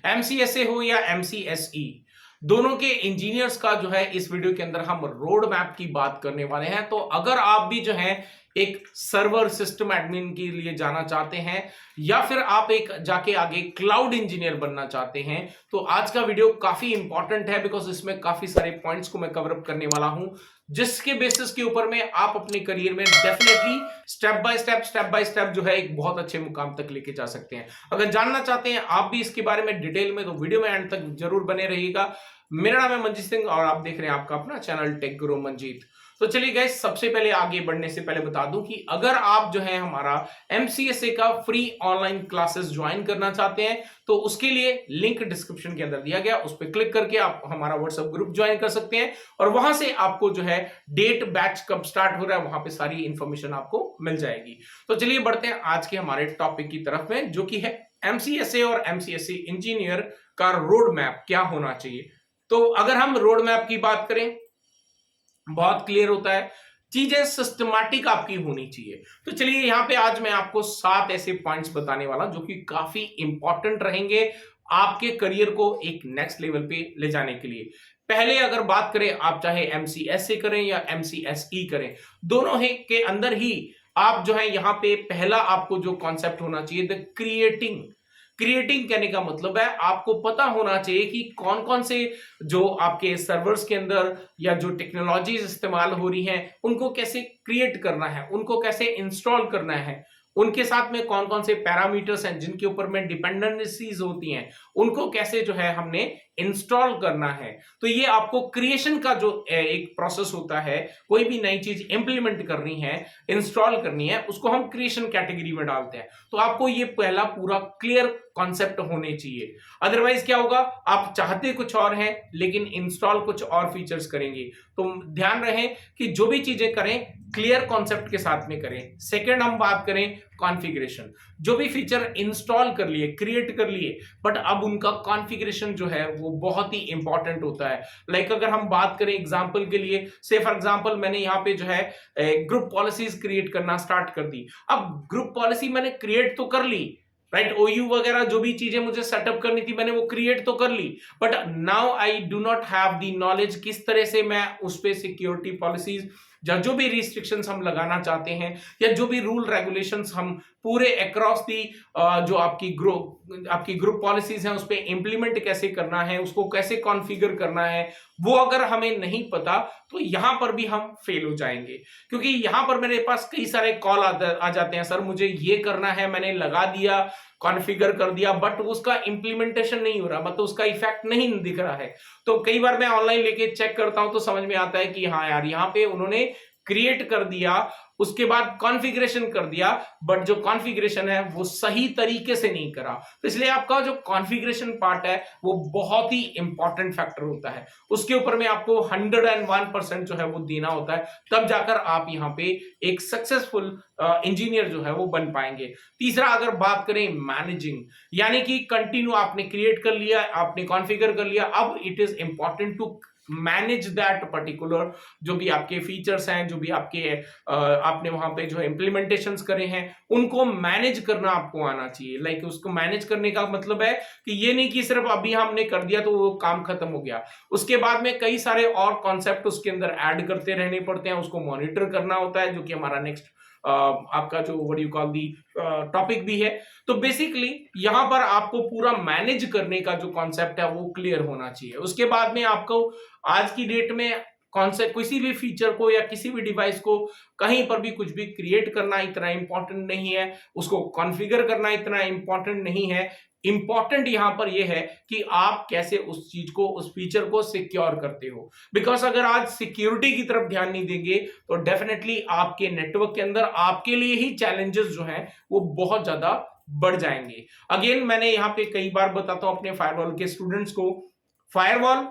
एमसीएसए हो या एमसीएसई, दोनों के इंजीनियर्स का जो है इस वीडियो के अंदर हम रोड मैप की बात करने वाले हैं। तो अगर आप भी जो है एक सर्वर सिस्टम एडमिन के लिए जाना चाहते हैं या फिर आप एक जाके आगे क्लाउड इंजीनियर बनना चाहते हैं, तो आज का वीडियो काफी इंपॉर्टेंट है बिकॉज इसमें काफी सारे पॉइंट्स को मैं कवर अप करने वाला हूं, जिसके बेसिस के ऊपर में आप अपने करियर में डेफिनेटली स्टेप बाय स्टेप जो है एक बहुत अच्छे मुकाम तक लेके जा सकते हैं। अगर जानना चाहते हैं आप भी इसके बारे में डिटेल में, तो वीडियो में एंड तक जरूर बने रहिएगा। मेरा नाम है मंजीत सिंह और आप देख रहे हैं आपका अपना चैनल टेक गुरु मंजीत। तो चलिए गाइस, सबसे पहले आगे बढ़ने से पहले बता दूं कि अगर आप जो है हमारा एमसीएसए का फ्री ऑनलाइन क्लासेस ज्वाइन करना चाहते हैं, तो उसके लिए लिंक डिस्क्रिप्शन के अंदर दिया गया, उस पर क्लिक करके आप हमारा व्हाट्सएप ग्रुप ज्वाइन कर सकते हैं और वहां से आपको जो है डेट, बैच कब स्टार्ट हो रहा है, वहां पे सारी इंफॉर्मेशन आपको मिल जाएगी। तो चलिए बढ़ते हैं आज के हमारे टॉपिक की तरफ में, जो कि है एमसीएसए और एमसीएसई इंजीनियर का रोड मैप क्या होना चाहिए। तो अगर हम रोड मैप की बात करें, बहुत क्लियर होता है, चीजें सिस्टमैटिक आपकी होनी चाहिए। तो चलिए यहां पे आज मैं आपको 7 ऐसे पॉइंट्स बताने वाला जो कि काफी इंपॉर्टेंट रहेंगे आपके करियर को एक नेक्स्ट लेवल पे ले जाने के लिए। पहले अगर बात करें, आप चाहे एमसीएसए करें या एमसीएसई करें, दोनों ही के अंदर ही आप जो है यहां पे पहला आपको जो कॉन्सेप्ट होना चाहिए, द क्रिएटिंग कहने का मतलब है आपको पता होना चाहिए कि कौन कौन से जो आपके सर्वर्स के अंदर या जो टेक्नोलॉजीज इस्तेमाल हो रही हैं उनको कैसे क्रिएट करना है, उनको कैसे इंस्टॉल करना है, उनके साथ में कौन कौन से पैरामीटर्स हैं जिनके ऊपर में डिपेंडेंसीज होती हैं, उनको कैसे जो है हमने इंस्टॉल करना है। तो ये आपको क्रिएशन का जो एक प्रोसेस होता है, कोई भी नई चीज इंप्लीमेंट करनी है, इंस्टॉल करनी है, उसको हम क्रिएशन कैटेगरी में डालते हैं। तो आपको ये पहला पूरा क्लियर कॉन्सेप्ट होने चाहिए। अदरवाइज क्या होगा, आप चाहते कुछ और हैं लेकिन इंस्टॉल कुछ और फीचर्स करेंगे। तो ध्यान रहे कि जो भी चीजें करें क्लियर कॉन्सेप्ट के साथ में करें। सेकंड हम बात करें कॉन्फ़िगरेशन, जो भी फीचर इंस्टॉल कर लिए, क्रिएट कर लिए, बट अब उनका कॉन्फ़िगरेशन जो है वो बहुत ही इंपॉर्टेंट होता है। लाइक अगर हम बात करें एग्जांपल के लिए, से फॉर एग्जांपल मैंने यहाँ पे जो है ग्रुप पॉलिसीज क्रिएट करना स्टार्ट कर दी। अब ग्रुप पॉलिसी मैंने क्रिएट तो कर ली, राइट, ओयू वगैरह जो भी चीजें मुझे सेटअप करनी थी मैंने वो क्रिएट तो कर ली, but now I do not have the knowledge किस तरह से मैं उस पे सिक्योरिटी पॉलिसीज या जो भी रिस्ट्रिक्शंस हम लगाना चाहते हैं या जो भी रूल रेगुलेशंस हम पूरे अक्रॉस दी जो आपकी ग्रुप पॉलिसीज हैं उस पे इंप्लीमेंट कैसे करना है, उसको कैसे कॉन्फ़िगर करना है, वो अगर हमें नहीं पता तो यहां पर भी हम फेल हो जाएंगे। क्योंकि यहां पर मेरे पास कई सारे कॉल आ जाते हैं, सर मुझे ये करना है, मैंने लगा दिया, कॉन्फ़िगर कर दिया, बट उसका इंप्लीमेंटेशन नहीं हो रहा, मतलब उसका इफेक्ट नहीं दिख रहा है। तो कई बार मैं ऑनलाइन लेके चेक करता हूं तो समझ में आता है कि हाँ यार, यहाँ पे उन्होंने क्रिएट कर दिया, उसके बाद कॉन्फ़िगरेशन कर दिया, बट जो कॉन्फ़िगरेशन है वो सही तरीके से नहीं करा। तो इसलिए आपका जो कॉन्फ़िगरेशन पार्ट है वो बहुत ही इंपॉर्टेंट फैक्टर होता है, उसके ऊपर में आपको 101% जो है वो देना होता है, तब जाकर आप यहाँ पे एक सक्सेसफुल इंजीनियर जो है वो बन पाएंगे। तीसरा अगर बात करें मैनेजिंग, यानी कि कंटिन्यू आपने क्रिएट कर लिया, आपने कॉन्फ़िगर कर लिया, अब it is important to manage that particular जो भी आपके फीचर्स हैं, जो भी आपके आपने वहां पे जो इंप्लीमेंटेशंस करे हैं, उनको मैनेज करना आपको आना चाहिए। लाइक उसको मैनेज करने का मतलब है कि ये नहीं कि सिर्फ अभी हमने कर दिया तो वो काम खत्म हो गया, उसके बाद में कई सारे और कॉन्सेप्ट उसके अंदर ऐड करते रहने पड़ते हैं, उसको मॉनिटर करना होता है, जो कि हमारा नेक्स्ट आपका जो what you call the topic भी है। तो बेसिकली यहां पर आपको पूरा मैनेज करने का जो कॉन्सेप्ट है वो क्लियर होना चाहिए। उसके बाद में आपको आज की डेट में कॉन्सेप्ट, किसी भी फीचर को या किसी भी डिवाइस को कहीं पर भी कुछ भी क्रिएट करना इतना इंपॉर्टेंट नहीं है, उसको कॉन्फ़िगर करना इतना इंपॉर्टेंट नहीं है। इंपॉर्टेंट यहां पर यह है कि आप कैसे उस चीज को, उस फीचर को सिक्योर करते हो। बिकॉज अगर आज सिक्योरिटी की तरफ ध्यान नहीं देंगे तो डेफिनेटली आपके नेटवर्क के अंदर आपके लिए ही चैलेंजेस जो हैं वो बहुत ज्यादा बढ़ जाएंगे। अगेन मैंने यहां पे कई बार बताता हूं अपने फायरवॉल के स्टूडेंट्स को, फायरवॉल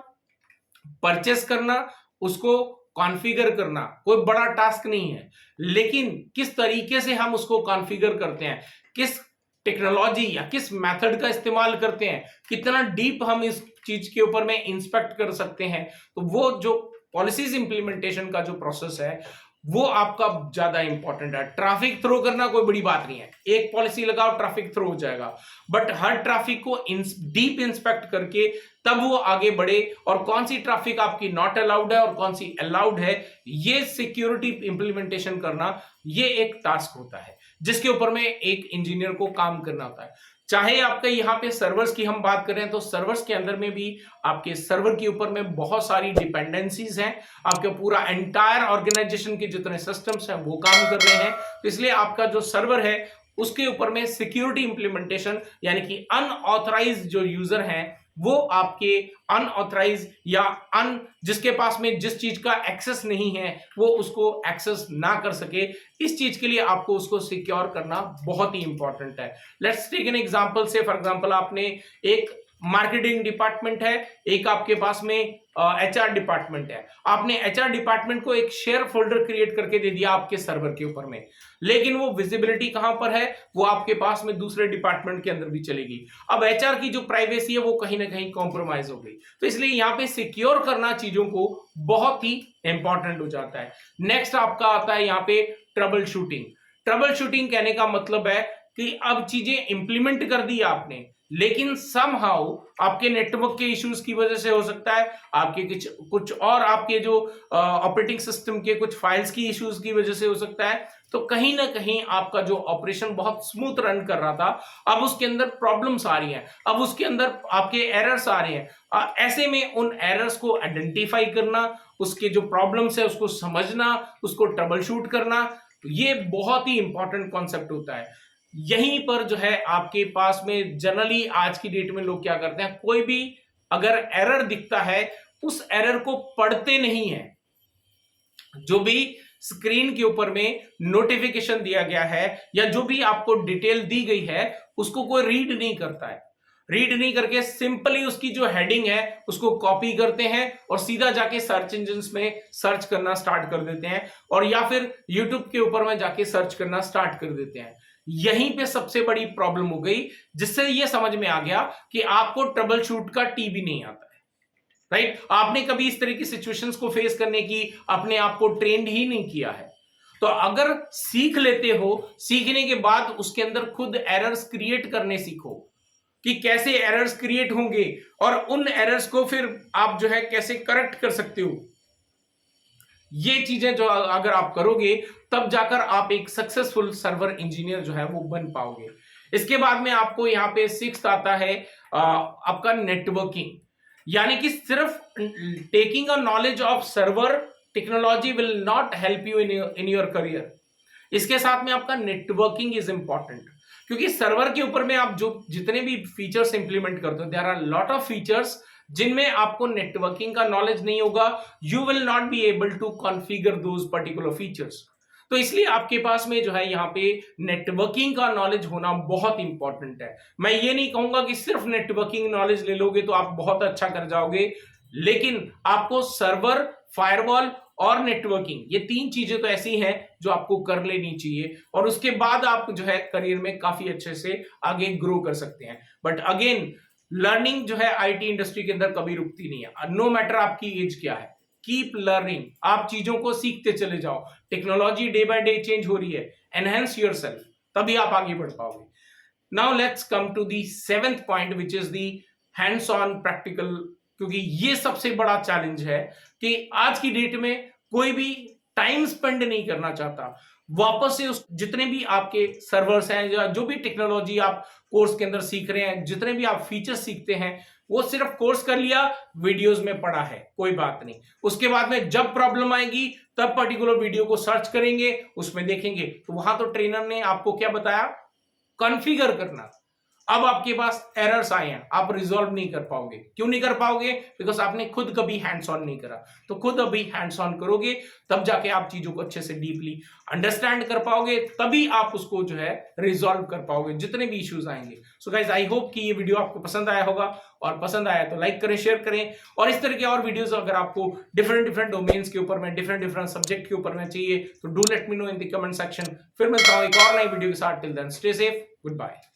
परचेस करना, उसको कॉन्फ़िगर करना कोई बड़ा टास्क नहीं है, लेकिन किस तरीके से हम उसको कॉन्फ़िगर करते हैं, किस टेक्नोलॉजी या किस मेथड का इस्तेमाल करते हैं, कितना डीप हम इस चीज के ऊपर में इंस्पेक्ट कर सकते हैं, तो वो जो पॉलिसीज इंप्लीमेंटेशन का जो प्रोसेस है वो आपका ज्यादा इंपॉर्टेंट है। ट्रैफिक थ्रो करना कोई बड़ी बात नहीं है, एक पॉलिसी लगाओ ट्रैफिक थ्रो हो जाएगा, बट हर ट्रैफिक को डीप इंस्पेक्ट करके तब वो आगे बढ़े, और कौन सी ट्रैफिक आपकी नॉट अलाउड है और कौन सी अलाउड है, ये सिक्योरिटी इंप्लीमेंटेशन करना, ये एक टास्क होता है जिसके ऊपर में एक इंजीनियर को काम करना होता है। चाहे आपका यहाँ पे सर्वर्स की हम बात करें तो सर्वर्स के अंदर में भी आपके सर्वर के ऊपर में बहुत सारी डिपेंडेंसीज हैं, आपके पूरा एंटायर ऑर्गेनाइजेशन के जितने सिस्टम्स हैं वो काम कर रहे हैं, तो इसलिए आपका जो सर्वर है उसके ऊपर में सिक्योरिटी इंप्लीमेंटेशन, यानी कि अनऑथराइज्ड जो यूजर हैं वो आपके अनऑथराइज या जिसके पास में जिस चीज का एक्सेस नहीं है वो उसको एक्सेस ना कर सके, इस चीज के लिए आपको उसको सिक्योर करना बहुत ही इंपॉर्टेंट है। लेट्स टेक एन एग्जांपल से, फॉर एग्जांपल आपने एक मार्केटिंग डिपार्टमेंट है, एक आपके पास में एचआर डिपार्टमेंट है, आपने एचआर डिपार्टमेंट को एक शेयर फोल्डर क्रिएट करके दे दिया आपके सर्वर के ऊपर में, लेकिन वो विजिबिलिटी कहां पर है, वो आपके पास में दूसरे डिपार्टमेंट के अंदर भी चलेगी। अब एचआर की जो प्राइवेसी है वो कहीं ना कहीं कॉम्प्रोमाइज हो गई, तो इसलिए यहां पे सिक्योर करना चीजों को बहुत ही इंपॉर्टेंट हो जाता है। नेक्स्ट आपका आता है यहां पे ट्रबल शूटिंग। ट्रबल शूटिंग कहने का मतलब है कि अब चीजें इंप्लीमेंट कर दी आपने, लेकिन समहाउ आपके नेटवर्क के इश्यूज की वजह से हो सकता है, आपके कुछ और आपके जो ऑपरेटिंग सिस्टम के कुछ फाइल्स की इश्यूज की वजह से हो सकता है, तो कहीं ना कहीं आपका जो ऑपरेशन बहुत स्मूथ रन कर रहा था अब उसके अंदर प्रॉब्लम्स आ रही हैं, अब उसके अंदर आपके एरर्स आ रहे हैं। ऐसे में उन एरर्स को आइडेंटिफाई करना, उसके जो प्रॉब्लम्स है उसको समझना, उसको ट्रबल शूट करना, ये बहुत ही इंपॉर्टेंट कॉन्सेप्ट होता है। यहीं पर जो है आपके पास में जनरली आज की डेट में लोग क्या करते हैं, कोई भी अगर एरर दिखता है उस एरर को पढ़ते नहीं है, जो भी स्क्रीन के ऊपर में नोटिफिकेशन दिया गया है या जो भी आपको डिटेल दी गई है उसको कोई रीड नहीं करता है, रीड नहीं करके सिंपली उसकी जो हेडिंग है उसको कॉपी करते हैं और सीधा जाके सर्च इंजन्स में सर्च करना स्टार्ट कर देते हैं, और या फिर यूट्यूब के ऊपर में जाके सर्च करना स्टार्ट कर देते हैं। यहीं पे सबसे बड़ी प्रॉब्लम हो गई, जिससे ये समझ में आ गया कि आपको ट्रबल शूट का टी भी नहीं आता है, राइट। आपने कभी इस तरह की सिचुएशंस को फेस करने की अपने आप को ट्रेंड ही नहीं किया है। तो अगर सीख लेते हो, सीखने के बाद उसके अंदर खुद एरर्स क्रिएट करने सीखो कि कैसे एरर्स क्रिएट होंगे और उन एरर्स को फिर आप जो है कैसे करेक्ट कर सकते हो, ये चीजें जो अगर आप करोगे तब जाकर आप एक सक्सेसफुल सर्वर इंजीनियर जो है वो बन पाओगे। इसके बाद में आपको यहाँ पे सिक्स्थ आता है आपका नेटवर्किंग, यानी कि सिर्फ taking a knowledge of server technology will not help you in your career. इसके साथ में आपका नेटवर्किंग इज इंपॉर्टेंट, क्योंकि सर्वर के ऊपर में आप जो जितने भी फीचर्स इंप्लीमेंट करते हो, there are lot of features जिनमें आपको नेटवर्किंग का नॉलेज नहीं होगा, you will not be able to configure those particular features. तो इसलिए आपके पास में जो है यहाँ पे नेटवर्किंग का नॉलेज होना बहुत इंपॉर्टेंट है। मैं ये नहीं कहूंगा कि सिर्फ नेटवर्किंग नॉलेज ले लोगे तो आप बहुत अच्छा कर जाओगे, लेकिन आपको सर्वर, फायरवॉल और नेटवर्किंग, ये तीन चीजें तो ऐसी हैं जो आपको कर लेनी चाहिए, और उसके बाद आप जो है करियर में काफी अच्छे से आगे ग्रो कर सकते हैं। बट अगेन लर्निंग जो है आईटी इंडस्ट्री के अंदर कभी रुकती नहीं है, नो मैटर आपकी एज क्या है, कीप लर्निंग, आप चीजों को सीखते चले जाओ। Technology day by day change हो रही है, एनहेंस योरसेल्फ, तभी आप आगे बढ़ पाओगे। Now let's come to the seventh point which is the hands on practical, क्योंकि ये सबसे बड़ा चैलेंज है कि आज की डेट में कोई भी टाइम स्पेंड नहीं करना चाहता, वापस से उस जितने भी आपके सर्वर्स हैं या जो भी टेक्नोलॉजी आप कोर्स के अंदर सीख रहे हैं, जितने भी आप फीचर्स सीखते हैं, वो सिर्फ कोर्स कर लिया, वीडियोस में पढ़ा है, कोई बात नहीं। उसके बाद में जब प्रॉब्लम आएगी तब पर्टिकुलर वीडियो को सर्च करेंगे, उसमें देखेंगे, तो वहां तो ट्रेनर ने आपको क्या बताया, कॉन्फ़िगर करना। अब आपके पास एरर्स आए हैं, आप रिजॉल्व नहीं कर पाओगे। क्यों नहीं कर पाओगे? बिकॉज आपने खुद कभी हैंड्स ऑन नहीं करा। तो खुद अभी हैंड्स ऑन करोगे तब जाके आप चीजों को अच्छे से डीपली अंडरस्टैंड कर पाओगे, तभी आप उसको जो है रिजॉल्व कर पाओगे जितने भी इश्यूज आएंगे। सो गाइज, आई होप कि ये वीडियो आपको पसंद आया होगा, और पसंद आया तो लाइक करें, शेयर करें, और इस तरह के और वीडियोस अगर आपको डिफरेंट डोमेन्स के ऊपर में, डिफरेंट सब्जेक्ट के ऊपर में चाहिए तो do let me know in the comment section. फिर मिलता हूं एक और नई वीडियो के साथ। Till then stay safe, good bye.